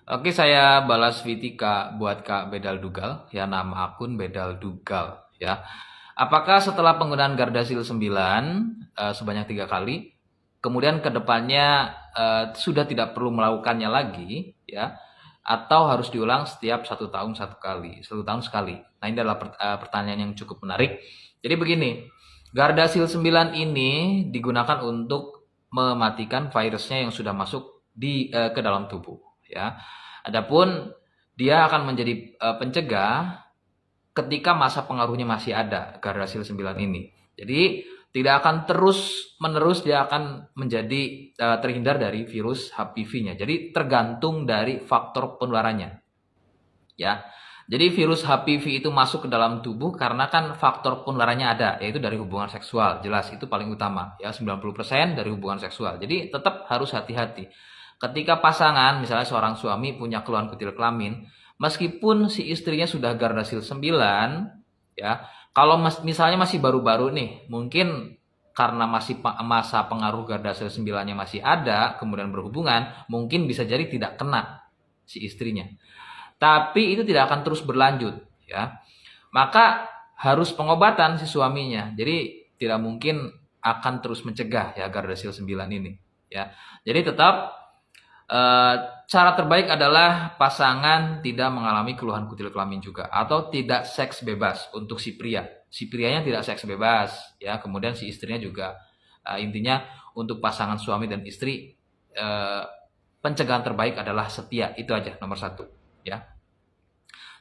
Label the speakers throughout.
Speaker 1: Oke, saya balas Vitika buat Kak Bedal Dugal, ya nama akun Bedal Dugal, ya. Apakah setelah penggunaan Gardasil 9 sebanyak 3 kali, kemudian kedepannya sudah tidak perlu melakukannya lagi, ya, atau harus diulang setiap 1 tahun 1 kali, 1 tahun sekali? Nah, ini adalah pertanyaan yang cukup menarik. Jadi begini, Gardasil 9 ini digunakan untuk mematikan virusnya yang sudah masuk ke dalam tubuh, ya. Adapun dia akan menjadi pencegah ketika masa pengaruhnya masih ada Gardasil 9 ini. Jadi tidak akan terus-menerus dia akan menjadi terhindar dari virus HPV-nya. Jadi tergantung dari faktor penularannya. Ya. Jadi virus HPV itu masuk ke dalam tubuh karena kan faktor penularannya ada, yaitu dari hubungan seksual. Jelas itu paling utama, ya 90% dari hubungan seksual. Jadi tetap harus hati-hati. Ketika pasangan, misalnya seorang suami punya keluhan kutil kelamin, meskipun si istrinya sudah Gardasil 9, ya, kalau misalnya masih baru-baru nih, mungkin karena masih masa pengaruh Gardasil 9-nya masih ada, kemudian berhubungan, mungkin bisa jadi tidak kena si istrinya. Tapi itu tidak akan terus berlanjut, ya. Maka harus pengobatan si suaminya. Jadi tidak mungkin akan terus mencegah ya Gardasil 9 ini, ya. Jadi tetap cara terbaik adalah pasangan tidak mengalami keluhan kutil kelamin juga, atau tidak seks bebas untuk si pria. Si prianya tidak seks bebas, ya. Kemudian si istrinya juga intinya untuk pasangan suami dan istri pencegahan terbaik adalah setia. Itu aja nomor 1, ya.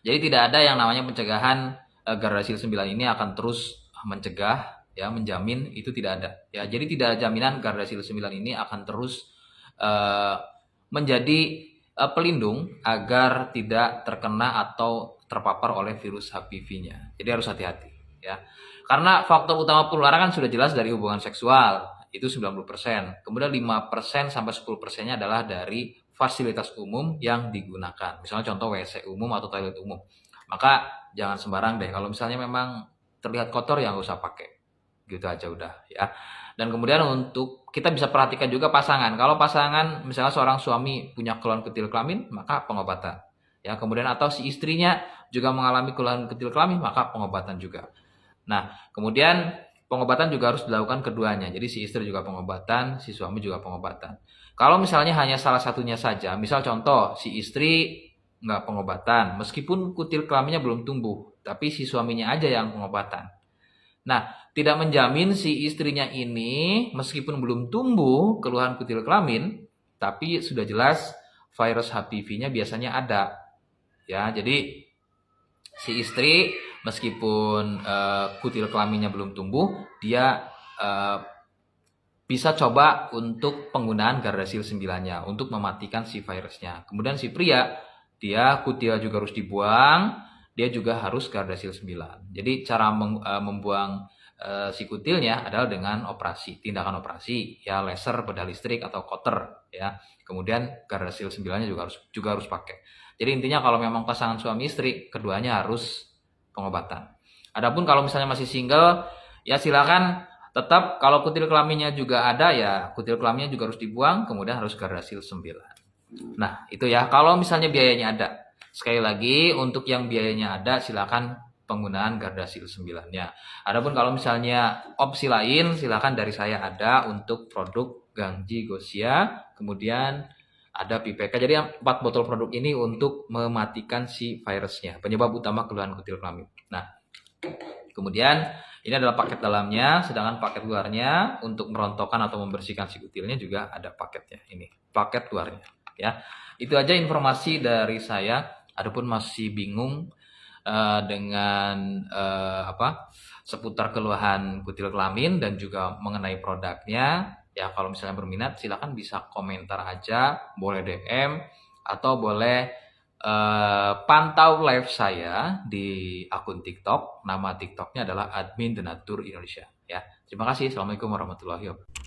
Speaker 1: Jadi tidak ada yang namanya pencegahan Gardasil 9 ini akan terus mencegah, ya, menjamin, itu tidak ada, ya. Jadi tidak ada jaminan Gardasil 9 ini akan terus menjadi pelindung agar tidak terkena atau terpapar oleh virus HPV-nya. Jadi harus hati-hati, ya. Karena faktor utama penularan kan sudah jelas dari hubungan seksual, itu 90%. Kemudian 5% sampai 10%-nya adalah dari fasilitas umum yang digunakan. Misalnya contoh WC umum atau toilet umum. Maka jangan sembarang deh. Kalau misalnya memang terlihat kotor, ya nggak usah pakai. Gitu aja udah, ya. Dan kemudian untuk kita bisa perhatikan juga pasangan. Kalau pasangan misalnya seorang suami punya keluhan kutil kelamin, maka pengobatan. Ya, kemudian atau si istrinya juga mengalami keluhan kutil kelamin, maka pengobatan juga. Nah, kemudian pengobatan juga harus dilakukan keduanya. Jadi si istri juga pengobatan, si suami juga pengobatan. Kalau misalnya hanya salah satunya saja, misal contoh si istri nggak pengobatan, meskipun kutil kelaminnya belum tumbuh, tapi si suaminya aja yang pengobatan. Nah, tidak menjamin si istrinya ini meskipun belum tumbuh keluhan kutil kelamin, tapi sudah jelas virus HPV-nya biasanya ada. Ya, jadi si istri meskipun kutil kelaminnya belum tumbuh, dia bisa coba untuk penggunaan Gardasil 9-nya untuk mematikan si virusnya. Kemudian si pria, dia kutil juga harus dibuang, dia juga harus Gardasil 9. Jadi cara membuang si kutilnya adalah dengan operasi, tindakan operasi, ya laser, bedah listrik atau cutter, ya. Kemudian Gardasil 9-nya juga harus pakai. Jadi intinya kalau memang pasangan suami istri, keduanya harus pengobatan. Adapun kalau misalnya masih single, ya silakan tetap kalau kutil kelaminnya juga ada, ya kutil kelaminnya juga harus dibuang, kemudian harus Gardasil 9. Nah, itu ya kalau misalnya biayanya ada. Sekali lagi untuk yang biayanya ada silakan penggunaan Gardasil 9-nya. Adapun kalau misalnya opsi lain silakan dari saya ada untuk produk Gangji Gosia, kemudian ada PPK. Jadi 4 botol produk ini untuk mematikan si virusnya, penyebab utama keluhan kutil kelamin. Nah, kemudian ini adalah paket dalamnya, sedangkan paket luarnya untuk merontokkan atau membersihkan si kutilnya juga ada paketnya. Ini paket luarnya, ya. Itu aja informasi dari saya. Adapun masih bingung dengan seputar keluhan kutil kelamin dan juga mengenai produknya, ya kalau misalnya berminat silakan bisa komentar aja, boleh DM atau boleh pantau live saya di akun TikTok. Nama TikToknya adalah Admin Denatur Indonesia, ya. Terima kasih. Assalamualaikum warahmatullahi wabarakatuh.